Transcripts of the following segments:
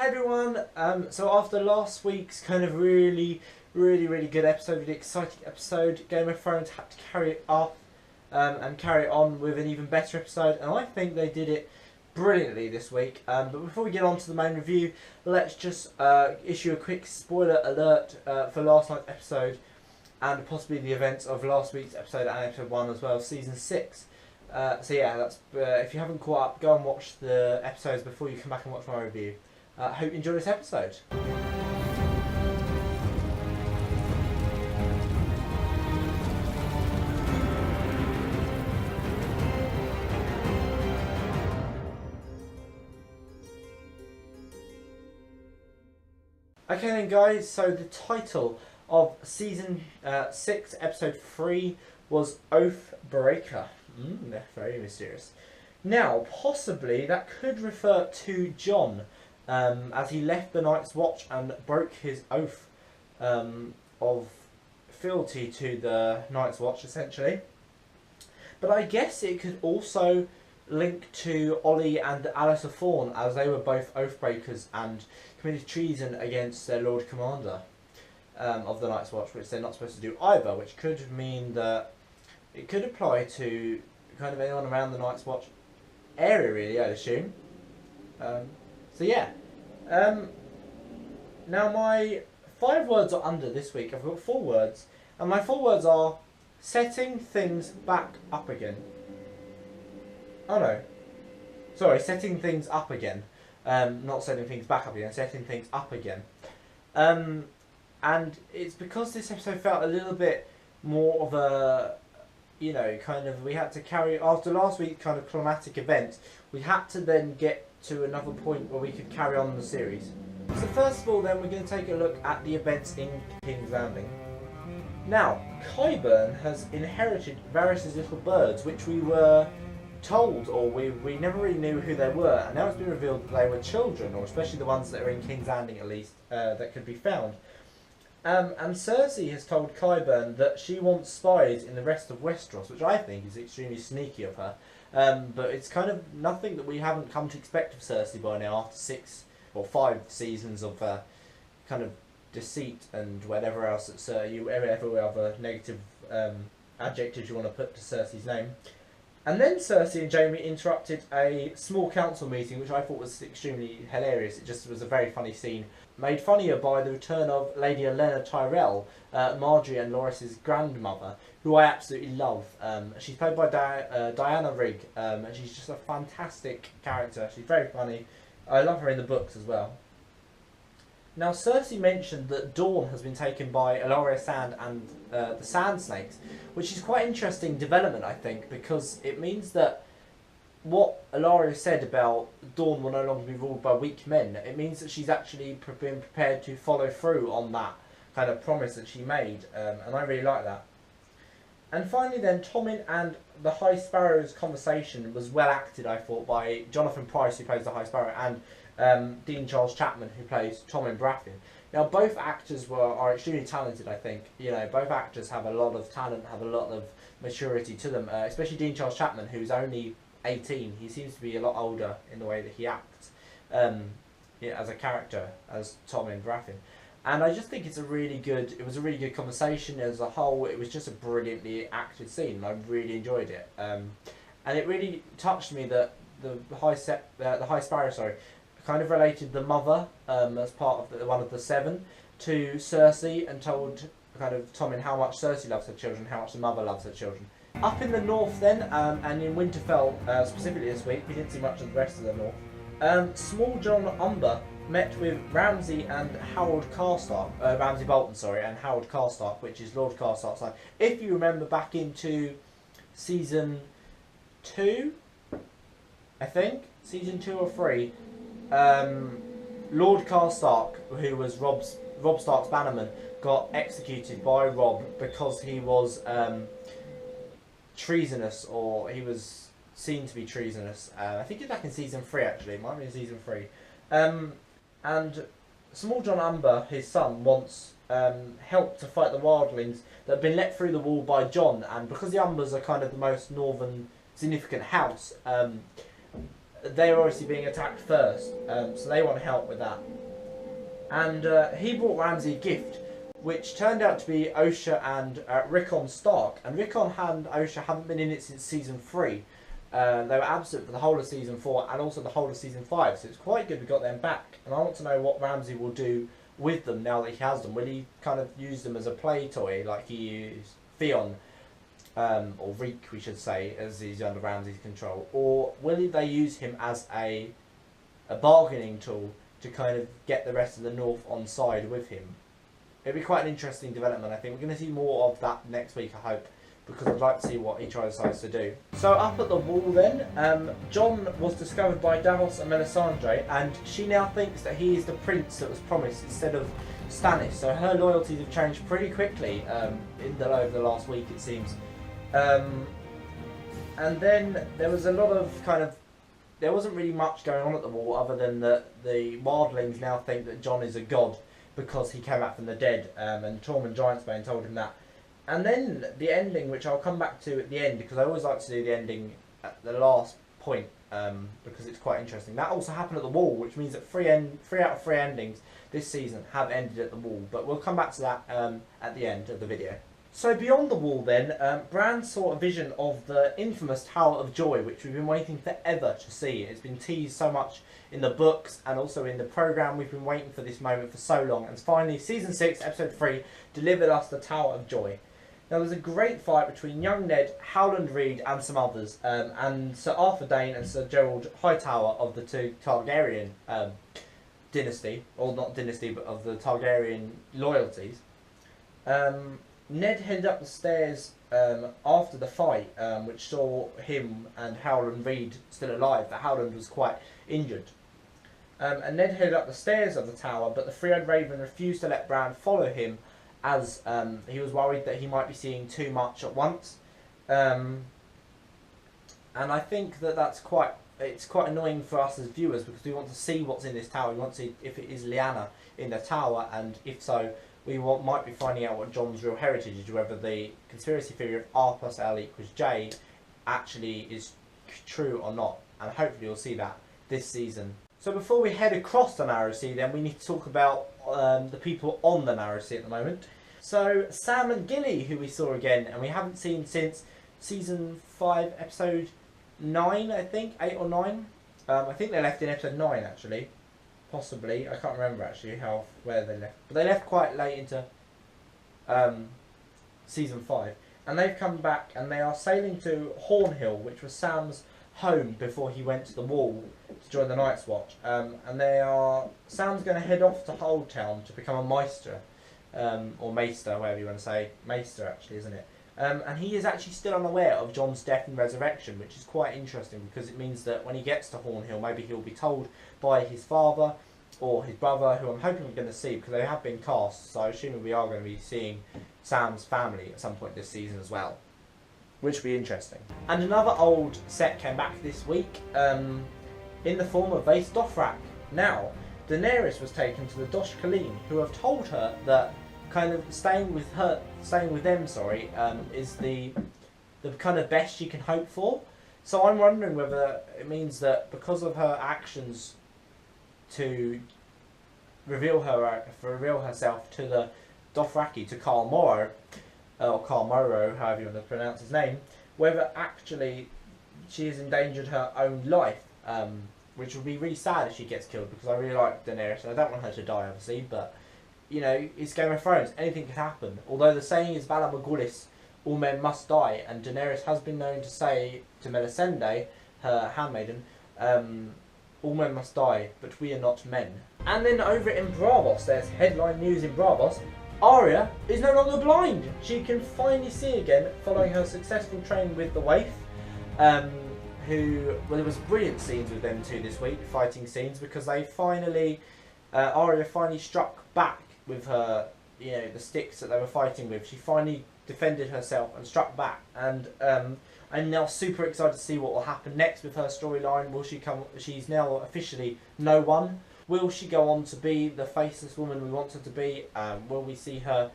everyone. So after last week's kind of really good episode, really exciting episode, Game of Thrones had to carry it off and carry it on with an even better episode, and I think they did it brilliantly this week. But before we get on to the main review, let's just issue a quick spoiler alert for last night's episode and possibly the events of last week's episode and episode 1 as well, season 6. So yeah, that's if you haven't caught up, go and watch the episodes before you come back and watch my review. Hope you enjoy this episode. Okay then guys, so the title of season 6 episode 3 was Oathbreaker. Very mysterious. Now, possibly that could refer to Jon, as he left the Night's Watch and broke his oath of fealty to the Night's Watch, essentially. But I guess it could also link to Ollie and Alistair Thorne, as they were both Oathbreakers and committed treason against their Lord Commander of the Night's Watch, which they're not supposed to do either, which could mean that it could apply to kind of anyone around the Night's Watch area, really, I'd assume. So yeah. Now my 5 words are under this week. I've got 4 words, and my 4 words are setting things back up again. Oh no. Sorry, setting things up again. Not setting things back up again, setting things up again. And it's because this episode felt a little bit more of a, you know, kind of, we had to carry, after last week's kind of climatic events, we had to then get to another point where we could carry on the series. So first of all then, we're going to take a look at the events in King's Landing. Now, Qyburn has inherited Varys' little birds, which we were told, or we never really knew who they were, and now it's been revealed that they were children, or especially the ones that are in King's Landing at least, that could be found. And Cersei has told Qyburn that she wants spies in the rest of Westeros, which I think is extremely sneaky of her. But it's kind of nothing that we haven't come to expect of Cersei by now, after 6 or 5 seasons of kind of deceit and whatever else that's every other negative adjectives you want to put to Cersei's name. And then Cersei and Jaime interrupted a small council meeting, which I thought was extremely hilarious. It just was a very funny scene, made funnier by the return of Lady Olenna Tyrell, Marjorie and Loris's grandmother, who I absolutely love. She's played by Diana Rigg, and she's just a fantastic character. She's very funny. I love her in the books as well. Now, Cersei mentioned that Dawn has been taken by Ellaria Sand and the Sand Snakes, which is quite interesting development, I think, because it means that what Ellaria said about Dawn will no longer be ruled by weak men, it means that she's actually been prepared to follow through on that kind of promise that she made, and I really like that. And finally then, Tommen and the High Sparrow's conversation was well acted, I thought, by Jonathan Pryce, who plays the High Sparrow, and Dean Charles Chapman, who plays Tommen Baratheon. Now, both actors are extremely talented, I think. You know, both actors have a lot of talent, have a lot of maturity to them, especially Dean Charles Chapman, who's only 18. He seems to be a lot older in the way that he acts as a character, as Tommen Baratheon. And I just think it was a really good conversation as a whole. It was just a brilliantly acted scene, and I really enjoyed it. And it really touched me that the High Sparrow, kind of related the mother as part of one of the 7 to Cersei, and told kind of Tommen how much Cersei loves her children, how much the mother loves her children. Up in the north then, and in Winterfell specifically this week, we didn't see much of the rest of the north. Small John Umber met with Ramsay and Harold Karstark, Ramsay Bolton, and Harold Karstark, which is Lord Karstark's son. If you remember back into season 2, I think, season 2 or 3, Lord Karstark, who was Robb Stark's bannerman, got executed by Robb because he was treasonous, or he was seen to be treasonous. I think it's back in season 3 actually, it might be in season 3. And Small John Umber, his son, wants help to fight the wildlings that have been let through the wall by Jon, and because the Umbers are kind of the most northern significant house, they're obviously being attacked first, so they want help with that. And he brought Ramsay a gift, which turned out to be Osha and Rickon Stark. And Rickon and Osha haven't been in it since season 3. They were absent for the whole of season 4 and also the whole of season 5, so it's quite good we got them back. And I want to know what Ramsay will do with them now that he has them. Will he kind of use them as a play toy like he used Theon, or Reek we should say, as he's under Ramsay's control? Or will they use him as a bargaining tool to kind of get the rest of the North on side with him? It'll be quite an interesting development, I think. We're going to see more of that next week, I hope, because I'd like to see what he decides to do. So up at the wall then, Jon was discovered by Davos and Melisandre, and she now thinks that he is the prince that was promised instead of Stannis. So her loyalties have changed pretty quickly over the last week, it seems. And then there was a lot of there wasn't really much going on at the wall other than that the wildlings now think that Jon is a god because he came out from the dead, and Tormund Giantsbane told him that. And then the ending, which I'll come back to at the end, because I always like to do the ending at the last point, because it's quite interesting. That also happened at the wall, which means that 3 out of 3 endings this season have ended at the wall. But we'll come back to that at the end of the video. So beyond the wall then, Bran saw a vision of the infamous Tower of Joy, which we've been waiting forever to see. It's been teased so much in the books and also in the programme. We've been waiting for this moment for so long, and finally Season 6, Episode 3 delivered us the Tower of Joy. Now there's a great fight between young Ned, Howland Reed and some others, and Sir Arthur Dayne and Sir Gerald Hightower of the 2 Targaryen dynasty, or not dynasty, but of the Targaryen loyalties. Ned headed up the stairs after the fight, which saw him and Howland Reed still alive, but Howland was quite injured. And Ned headed up the stairs of the tower, but the three-eyed raven refused to let Bran follow him, as he was worried that he might be seeing too much at once. And I think that it's quite annoying for us as viewers, because we want to see what's in this tower. We want to see if it is Lyanna in the tower, and if so, we might be finding out what Jon's real heritage is, whether the conspiracy theory of R plus L equals J actually is true or not. And hopefully you'll see that this season. So before we head across the Narrow Sea then, we need to talk about the people on the Narrow Sea at the moment. So Sam and Gilly, who we saw again, and we haven't seen since Season 5, Episode 9, I think, 8 or 9. I think they left in Episode 9 actually, possibly. I can't remember actually where they left, but they left quite late into Season 5, and they've come back and they are sailing to Hornhill, which was Sam's home before he went to the Wall to join the Night's Watch. And Sam's going to head off to Old Town to become a Maester, or Maester, whatever you want to say. Maester actually, isn't it? And he is actually still unaware of Jon's death and resurrection, which is quite interesting, because it means that when he gets to Hornhill, maybe he'll be told by his father or his brother, who I'm hoping we're going to see, because they have been cast, so I assume we are going to be seeing Sam's family at some point this season as well, which will be interesting. And another old set came back this week, in the form of Vaes Dothrak. Now, Daenerys was taken to the Dosh Khaleen, who have told her that kind of staying with them, is the kind of best she can hope for. So I'm wondering whether it means that because of her actions to reveal herself to the Dothraki, to Khal Morro, or Khal Morro, however you want to pronounce his name, whether actually she has endangered her own life, which would be really sad if she gets killed, because I really like Daenerys and I don't want her to die, obviously, but you know, it's Game of Thrones, anything could happen. Although the saying is Valar Morghulis, all men must die, and Daenerys has been known to say to Melisande, her handmaiden, all men must die, but we are not men. And then over in Braavos, there's headline news in Braavos. Arya is no longer blind. She can finally see again, following her successful training with the Waif, there was brilliant scenes with them two this week, fighting scenes, because they finally, Arya finally struck back with her, the sticks that they were fighting with. She finally defended herself and struck back, and I'm now super excited to see what will happen next with her storyline. Will she come? She's now officially no one. Will she go on to be the faceless woman we want her to be? Will we see her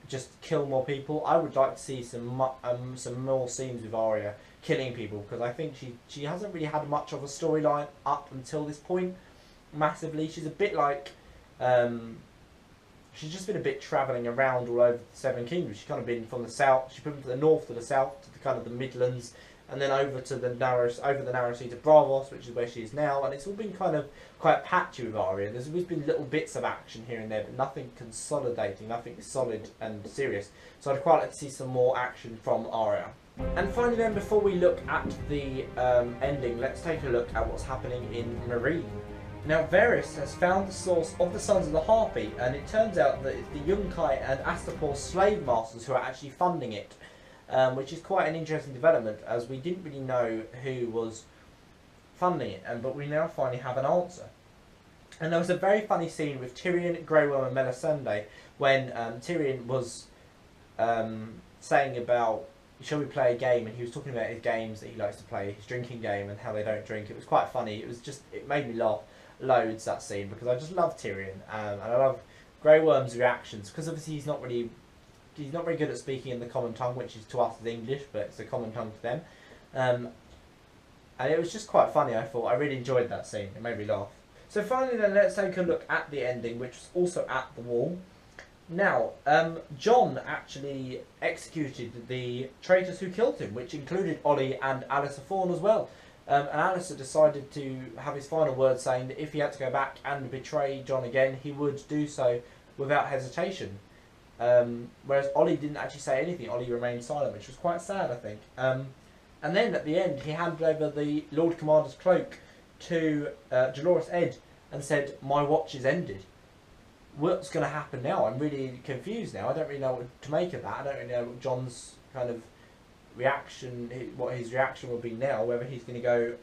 just kill more people? I would like to see some more scenes with Arya killing people, because I think she hasn't really had much of a storyline up until this point, massively. She's a bit like, she's just been a bit travelling around all over the Seven Kingdoms. She's kind of been from the south, she's been from the north to the south, to the kind of the Midlands, and then over to the narrow sea to Bravos, which is where she is now, and it's all been kind of quite patchy with Arya. There's always been little bits of action here and there, but nothing consolidating, nothing solid and serious. So I'd quite like to see some more action from Arya. And finally then, before we look at the ending, let's take a look at what's happening in Marine. Now Varys has found the source of the Sons of the Harpy, and it turns out that it's the Yunkai and Astapor slave masters who are actually funding it. Which is quite an interesting development, as we didn't really know who was funding it, but we now finally have an answer. And there was a very funny scene with Tyrion, Grey Worm and Melisandre when Tyrion was saying about, shall we play a game, and he was talking about his games that he likes to play, his drinking game, and how they don't drink. It was quite funny. It made me laugh loads, that scene, because I just love Tyrion, and I love Grey Worm's reactions, because obviously he's not very good at speaking in the common tongue, which is to us is English, but it's the common tongue to them. And it was just quite funny, I thought. I really enjoyed that scene. It made me laugh. So finally then, let's take a look at the ending, which was also at the Wall. Now, Jon actually executed the traitors who killed him, which included Ollie and Alistair Thorne as well. And Alistair decided to have his final word, saying that if he had to go back and betray Jon again, he would do so without hesitation. Whereas Ollie didn't actually say anything. Ollie remained silent, which was quite sad, I think. And then at the end, he handed over the Lord Commander's cloak to Dolores Ed and said, "My watch is ended." What's going to happen now? I'm really confused now. I don't really know what to make of that. I don't really know what Jon's kind of reaction, what his reaction will be now. Whether he's going to go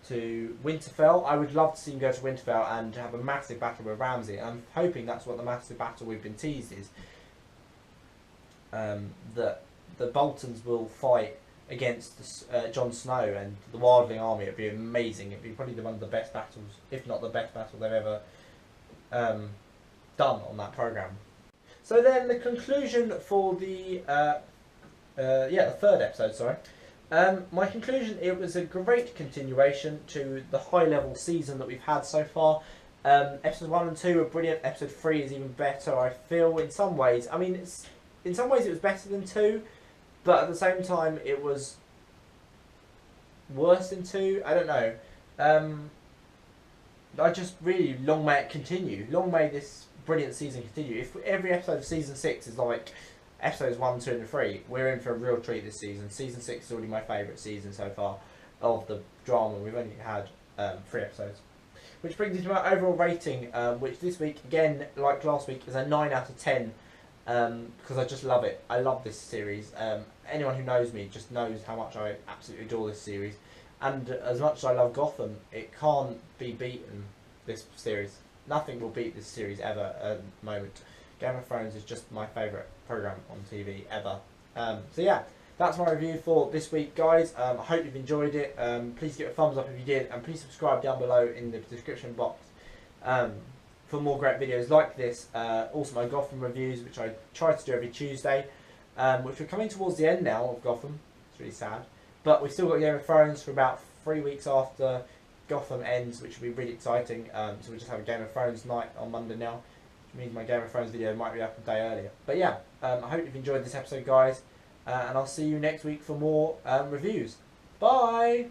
to Winterfell. I would love to see him go to Winterfell and have a massive battle with Ramsay. I'm hoping that's what the massive battle we've been teased is. That the Boltons will fight against Jon Snow and the Wildling army. It'd be amazing. It'd be probably one of the best battles, if not the best battle they've ever done on that programme. So then the conclusion for the the third episode, sorry. My conclusion, it was a great continuation to the high level season that we've had so far. Episodes 1 and 2 were brilliant. Episode 3 is even better, I feel, in some ways. I mean, in some ways it was better than 2, but at the same time it was worse than 2. I don't know. I just really, long may it continue. Long may this brilliant season continue. If every episode of season 6 is like episodes 1, 2 and 3, we're in for a real treat this season. Season 6 is already my favourite season so far of the drama. We've only had 3 episodes. Which brings me to my overall rating, which this week, again, like last week, is a 9 out of 10. Because I just love it. I love this series. Anyone who knows me just knows how much I absolutely adore this series. And as much as I love Gotham, it can't be beaten, this series. Nothing will beat this series ever at the moment. Game of Thrones is just my favourite programme on TV ever. So yeah, that's my review for this week, guys. I hope you've enjoyed it. Please give it a thumbs up if you did, and please subscribe down below in the description box for more great videos like this. Also my Gotham reviews, which I try to do every Tuesday, which we're coming towards the end now of Gotham. It's really sad. But we've still got Game of Thrones for about 3 weeks after Gotham ends, which will be really exciting. So we just have a Game of Thrones night on Monday now, which means my Game of Thrones video might be up a day earlier. But yeah, I hope you've enjoyed this episode, guys, and I'll see you next week for more reviews. Bye!